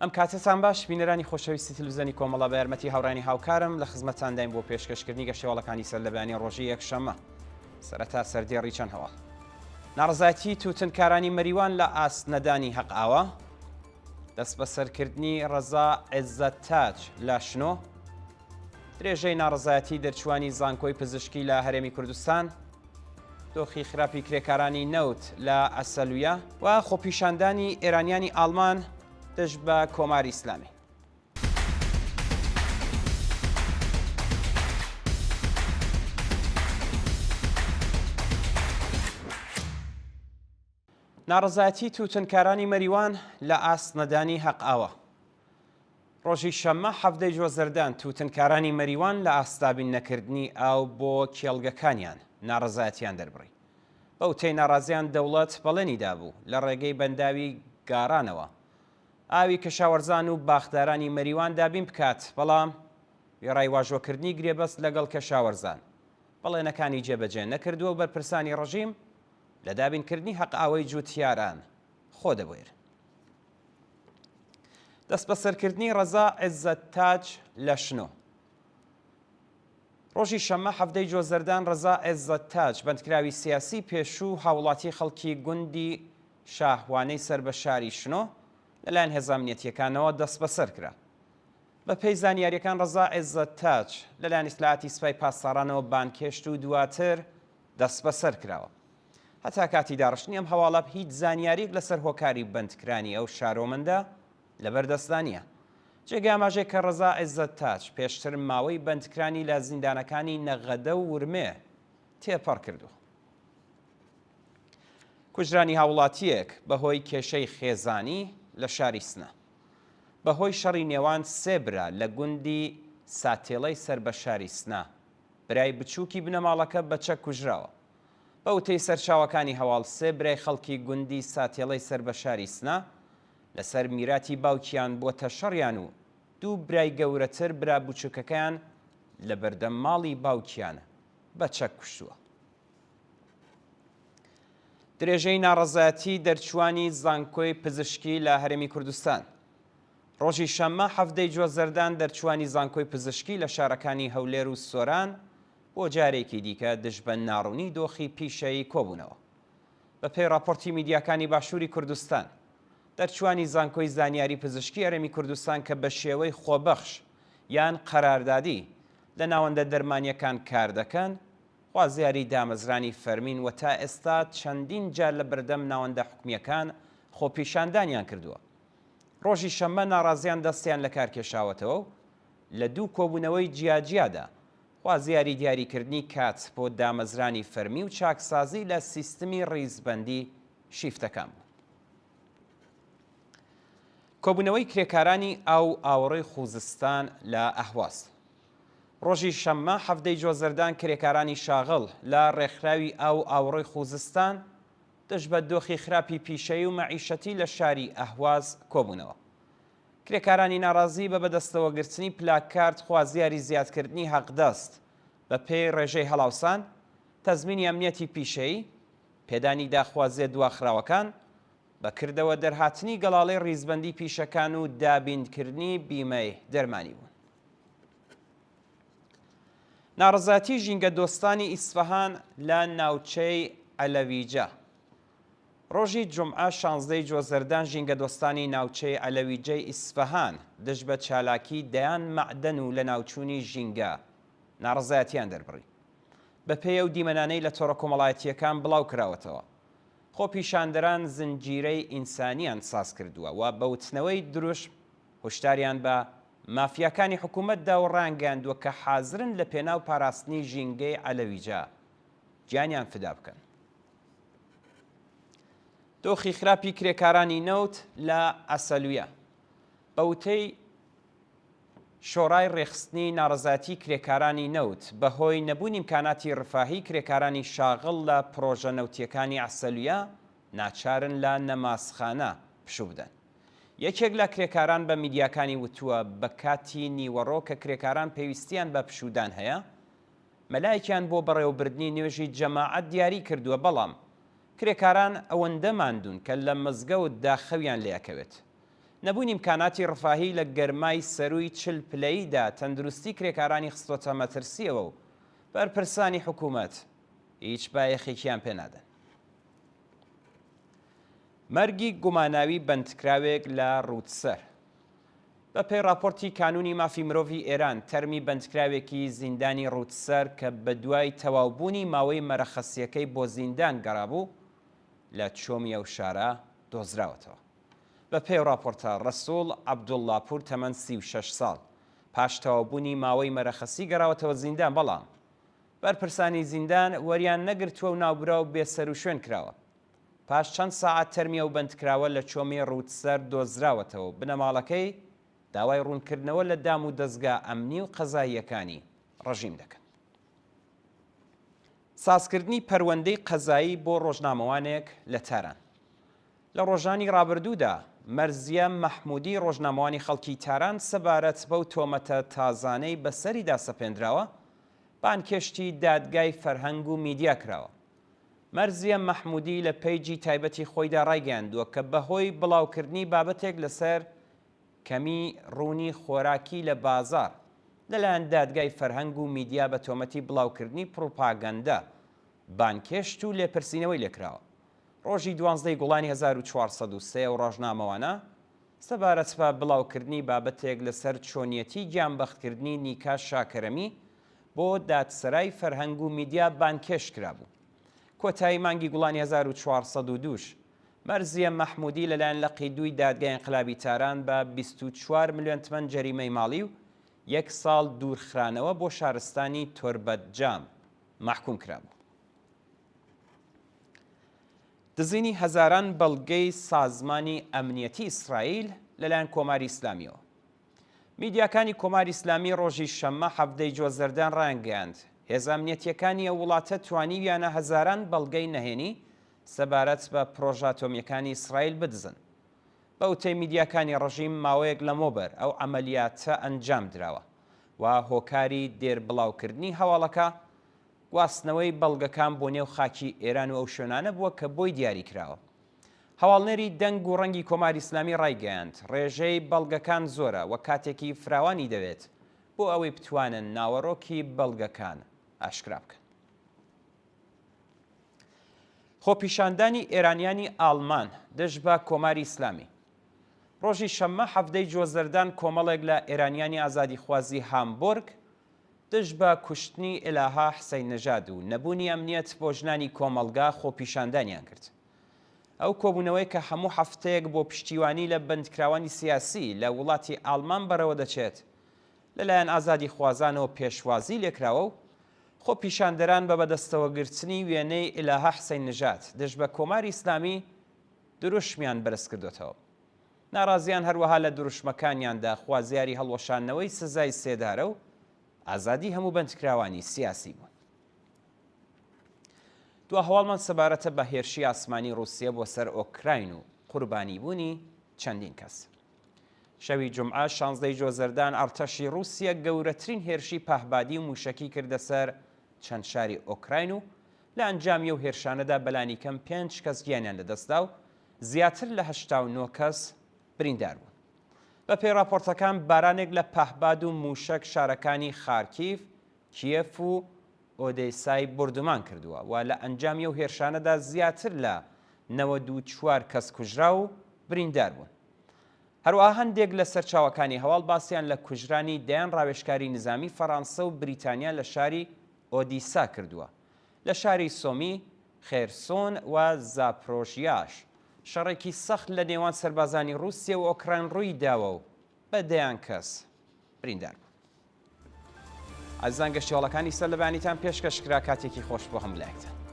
ئەم کاتتان باش بینەرانی خۆشەویستی تلویزیۆنی کۆمەڵە بە یارمەتی هاوڕانی هاوکارم لە خزمەتانداین بۆ پێشکەشکردنی گەشتیوەڵەکانی سەرلەبانی ڕۆژی یەکشەممە. سەرەتا سەردێڕی چەند هەواڵ. ناڕزایەتی تووتنکارانی مەریوان لە ئاستنەدانی هەقئاوە، دەست بە سەرکردنی ڕەزا عێززەتتاج لە شنۆ، درێژەی ناڕزایەتی دەرچوانی زانکۆی پزیشکی لە هەرێمی کوردستان، دۆخی خراپی کرێکارانی نەوت لە ئەسەلویە و خۆپیشاندانی ئێرانیانی ئاڵمان دژ بە کۆماری ئیسلامی. ناڕزایەتی تووتنکارانی مەریوان لە ئاستنەدانی هەقئاوە. ڕۆژی شەممە 17 جوۆزەردان تووتنکارانی مەریوان لە ئاستابین نەکردنی ئاو بۆ کێڵگەکانیان ناڕزایەتیان دەربڕی. بەو تێی ناڕازیان دەوڵەت بەڵێنیدا بوو لە ڕێگەی بەنداوی گارانەوە ئاوی کەشاوەرزان و باخدارانی مەریوان دابین بکات، بەڵام وێڕای واژۆکردنی گرێبەست لەگەڵ کەشاوەرزان بەڵێنەکانی جێبەجێ نەکردووە و بەرپرسانی ڕژیم لە دابینکردنی هەقئاوەی جوتیاران خۆ دەبوێر. دەست بە سەرکردنی ڕەزا عێززەتتاج لە شنۆ. ڕۆژی شەممە 17 جوۆزەردان ڕەزا عێززەتتاج بەندکراوی سیاسی پێشوو هاوڵاتی خەڵکی گوندی شاهوانەی سەر بە شاری شنۆ لەلایەن هێزە ئەمنیەتیەکانەوە دەست بەسەر کرا. بە پێی زانیاریەکان ڕەزا عێززەتتاج لەلایەن ئیسلاحاتی سوپای پاسدارانەوە بانکێشت و دواتر دەست بەسەر کراوە. هەتا کاتی داڕشتنی ئەم هەواڵە هیچ زانیاریک لەسەر هۆکاری بەندکرانی ئەو شارۆمەندە لەبەردەستدانە. جێگای ئاماژەی کە ڕەزا عێززەتتاج پێشتر ماوەی بەندکرانی لە زیندانەکانی نەغەدە و ورمێ تێپەڕ کردو. کوژرانی هاوڵاتیەک بەهۆی کێشەی خێزانی لە شاری سنە. بەهۆی شەڕی نێوان سێ برا لە گوندی ساتێڵەی سەر بە شاری سنە، برای بچووکی بنەماڵەکە بەچەک کوژراوە. بەو تێی سەرچاوەکانی هەواڵ سێ برای خەڵکی گوندی ساتێڵەی سەر بە شاری سنە لەسەر میراتی باوکیان بۆتە شەڕیان و دوو برای گەورەتر برا بچووکەکەیان لە بەردەم ماڵی باوکیانە بەچەک کوشتووە. درێژەی ناڕەزایەتی دەرچوانی زانکۆی پزیشکی لە هەرێمی کوردستان. ڕۆژی شەممە 17 جوۆزەردان دەرچوانی زانکۆی پزیشکی لە شارەکانی هەولێر و سۆران بۆ جارێکی دیکە دژ بە ناڕوونی دۆخی پیشەیی کۆبوونەوە. بە پێی راپۆرتی میدیاکانی باشووری کوردستان، دەرچوانی زانکۆی زانیاری پزیشکی هەرێمی کوردستان کە بە شێوەی خۆبەخش یان قەراردادی لە ناوەندە دەرمانیەکان کار دەکەن، خوازیاری دامەزرانی فەرمین و تا ئێستا چەندین جار لە بەردەم ناوەندە حکومیەکان خۆپیشاندانیان کردووە. ڕۆژی شەممە ناڕازیان دەستیان لە کار کێشاوەتەوە و لە دوو کۆبوونەوەی جیاجیادا خوازیاری دیاریکردنی کات بۆ دامەزرانی فەرمی و چاکسازی لە سیستمی ڕیزبەندی شیفتەکان بوو. کۆبوونەوەی کرێکارانی ئاو ئاوەڕۆی خوزستان لە ئەهواز. ڕۆژی شەممە 17 جوۆزەردان کرێکارانی شاغڵ لە ڕێکخراوی ئاو ئاوەڕۆی خوزستان دژ بە دۆخی خراپی پیشەیی و مەعیشەتی لە شاری ئەهواز کۆبوونەوە. کرێکارانی ناڕازی بە بەدەستەوەگرتنی پلاکارد خوازیاری زیادکردنی حەقدەست بە پێی ڕێژەی هەڵاوسان، تەزمینی ئەمنیەتی پیشەیی، پێدانی داخوازیە دواخراوەکان، بەکردەوە دەرهاتنی گەڵاڵەی ڕیزبەندی پیشەکان و دابیندکردنی بیمەی دەرمانی بوون. ناڕزایەتی ژینگە دۆستانی ئیسفەهان لە ناوچەی ئەلەویجە. ڕۆژی جومعە 16 جوۆزەردان ژینگە دۆستانی ناوچەی ئەلەویجەی ئیسفەهان دژ بە چالاکی دەیان مەعدەن و لە ناوچوونی ژینگە ناڕزایەتیان دەربڕی. بە پێی ئەو دیمەنانەی لە تۆڕە کۆمەڵایەتیەکان بڵاو کراوەتەوە، خۆپیشاندەران زنجیرەی ئینسانیان ساز کردووە و بەوتنەوەی دروش هۆشداریان بە مافیاکانی حکوومەتدا و ڕانگەاندووە کە حازرن لە پێناو پاراستنی ژینگەی ئەلەویجە گیانیان فدا بکەن. دۆخی خراپی کرێکارانی نەوت لە ئەسەلویە. بەوتەی شۆڕای ڕێخستنی ناڕزایەتی کرێکارانی نەوت بەهۆی نەبوونی ئیمکاناتی ڕفاهی کرێکارانی شاغڵ لە پرۆژە نەوتیەکانی ئەسەلویە ناچارن لە نەماسخانە پشوو بدەن. یەکێک لە کرێکاران بە میدیاکانی وتووە بە کاتی نیوەڕۆ کە کرێکاران پێویستیان بە پشودان هەیە، مەلایەکیان بۆ بەڕێوەبردننی نوێژی جەماعەت دیاری کردووە، بەڵام کرێکاران ئەوەندە ماندوون کە لە مزگەوت داخەویان لێەکەوێت. نەبوونی ئیمکاناتی ڕفاهی لە گەرمای سەرووی 40 پلەیدا تەندروستی کرێکارانی خستۆتە مەترسیەوە و بەرپرسانی حکوومەت هیچ بایەخێکیان پێ نادەن. مەرگی گوماناوی بەندکراوێک لە ڕوودسەر. بە پێی راپۆرتی کانونی مافی مرۆڤی ئێران تەرمی بەندکراوێکی زیندانی ڕوودسەر کە بە دوای تەواوبوونی ماوەی مەرەخەسیەکەی بۆ زیندان گەڕابوو لە چۆمی ئەو شارە دۆزراوەتەوە. بە پێی راپۆرتە ڕەسوڵ عەبدوڵڵاپور تەمەن 36 ساڵ پاش تەواوبوونی ماوەی مەرەخەسی گەڕاوەتەوە زیندان، بەڵام بەرپرسانی زیندان وەریان نەگرتووە و ناوبرا و بێسەر و شوێن کراوە. پاش چەند ساعات تەرمی ئەو بەندکراوە لە چۆمی ڕوودسەر دۆزراوەتەوە. بنەماڵەکەی داوای ڕوونکردنەوە لە دام و دەستگا ئەمنی و قەزاییەکانی ڕەژیم دەکەن. سازکردنی پەروەندەی قەزایی بۆ ڕۆژنامەوانێک لە تاران. لە ڕۆژانی ڕابردوودا مەرزیە مەحموودی ڕۆژنامەوانی خەڵکی تاران سەبارەت بەو تۆمەتە تازانەی بەسەریدا سەپێنراوە بانکێشتی دادگای فەرهەنگ و میدیا کراوە. مەرزیە مەحموودی لە پەیجی تایبەتی خۆیدا ڕایگەیاندووە کە بەهۆی بڵاوکردنی بابەتێک لەسەر کەمی ڕوونی خۆراکی لە بازار لەلایەن دادگای فەرهەنگ و میدیا بە تۆمەتی بڵاوکردنی پڕۆپاگەندە بانکێشت و لێپرسینەوەی لێکراوە. ڕۆژی 12 گوڵانی 1403 و ڕۆژنامەوانە سەبارەت بە بڵاوکردنی بابەتێک لەسەر چۆنیەتی گیانبەختکردنی نیکا شاکەرەمی بۆ دادسەرای فەرهەنگ و میدیا بانکێش کرابوو. کۆتایی مانگی گوڵانی 1402 مەرزیە مەحموودی لەلایەن لەقی دووی دادگای ئینقلابی تاران بە 24 ملیۆن تمەن جەریمەی ماڵی و 1 ساڵ دوورخرانەوە بۆ شارستانی تۆربەتجام مەحکوم کرابوو. دزینی هەزاران بەڵگەی سازمانی ئەمنیەتی ئیسرائیل لەلایەن کۆماری ئیسلامیەوە. میدیاکانی کۆماری ئیسلامی ڕۆژی شەممە هەفتەی جۆزەردان ڕایانگەیاند هێزە ئەمنیەتیەکانی ئەو وڵاتە توانیویانە هەزاران بەڵگەی نەهێنی سەبارەت بە پرۆژە ئاتۆمیەکانی ئیسرائیل بدزن. بە وتەی میدیاکانی ڕەژیم ماوەیەک لەمەوبەر ئەو ئەمەلیاتە ئەنجام درراوە و هۆکاری دێربڵاوکردنی هەواڵەکە گواستنەوەی بەڵگەکان بۆ نێو خاکی ئێران و ئەو شوێنانە بووە کە بۆی دیاری کراوە. هەواڵنێری دەنگ و ڕەنگی کۆماری ئیسلامی ڕایگەیاند ڕێژەی بەڵگەکان زۆرە و کاتێکی فراوانی دەوێت بۆ ئەوەی بتوانن ناوەڕۆکی بەڵگەکان ئاشکرا بکەن. خۆپیشاندانی ئێرانیانی ئاڵمان دژ بە کۆماری ئیسلامی. ڕۆژی شەممە هەفتەی جۆزەردان کۆمەڵێک لە ئێرانیانی ئازادیخوازی هامبۆرگ دژ بە کوشتنی ئێلاها حسەین نەژاد و نەبوونی ئەمنیەت بۆ ژنانی کۆمەڵگا خۆپیشاندانیان کرد. ئەو کۆبوونەوەی کە هەموو هەفتەیەک بۆ پشتیوانی لە بەندکراوانی سیاسی لە وڵاتی ئاڵمان بەرەوە دەچێت لەلایەن ئازادی خوازانەوە پێشوازی لێکراوە و خۆپیشاندەران بە بەدەستەوەگرتنی وێنەی ئێلاها حسەین نەژاد دژ بە کۆماری ئیسلامی دروشمیان بەرز کردوێتەوە. ناڕازیان هەروەها لە دروشمەکانیاندا خوازیاری هەڵوەشانەوەی سزای سێدارە و ئازادی هەموو بەندکراوانی سیاسی بوون. دو هەواڵمان سەبارەتە بە هێرشی ئاسمانی رووسیا بۆ سەر ئۆکراین و قوربانی بوونی چەندین کەس. شەوی جومعە 16 جۆزەردان ئەرتەشی رووسیا گەورەترین هێرشی پاهبادی و موشەکی کردە سەر چەند شاری ئۆکراین و لە ئەنجامی ئەو هێرشانەدا بەلانی کەم 5 کەس گیانیان لەدەستدا و زیاتر لە 89 کەس بریندار بوون. بە پێی راپۆرتەکان بارانێک لە پاهباد و موشەک شارەکانی خارکیف، کیەف و ئۆدێسای بردومان کردووە و لە ئەنجامی ئەو هێرشانەدا زیاتر لە 94 کەس کوژرا و بریندار بوون. هەروەها هەندێک لە سەرچاوەکانی هەواڵ باسییان لە کوژرانی دەیان ڕاوێژکاری نظامی فەڕەنسە و بریتانیا لە شاری ئۆدیسا کردووە. لە شاری سۆمی، خێرسۆن و زاپۆرۆژیاش شەڕێکی سەخت لە نێوان سەربازانی رووسیا و ئۆکراین ڕووی داوە و بە دەیان کەس بریندار بوو. ئازان گەشتیاڵەکانی سەر لە بەیانیتان پێشکەشکرا کاتێکی خۆش بۆ هەموو لایەکتان.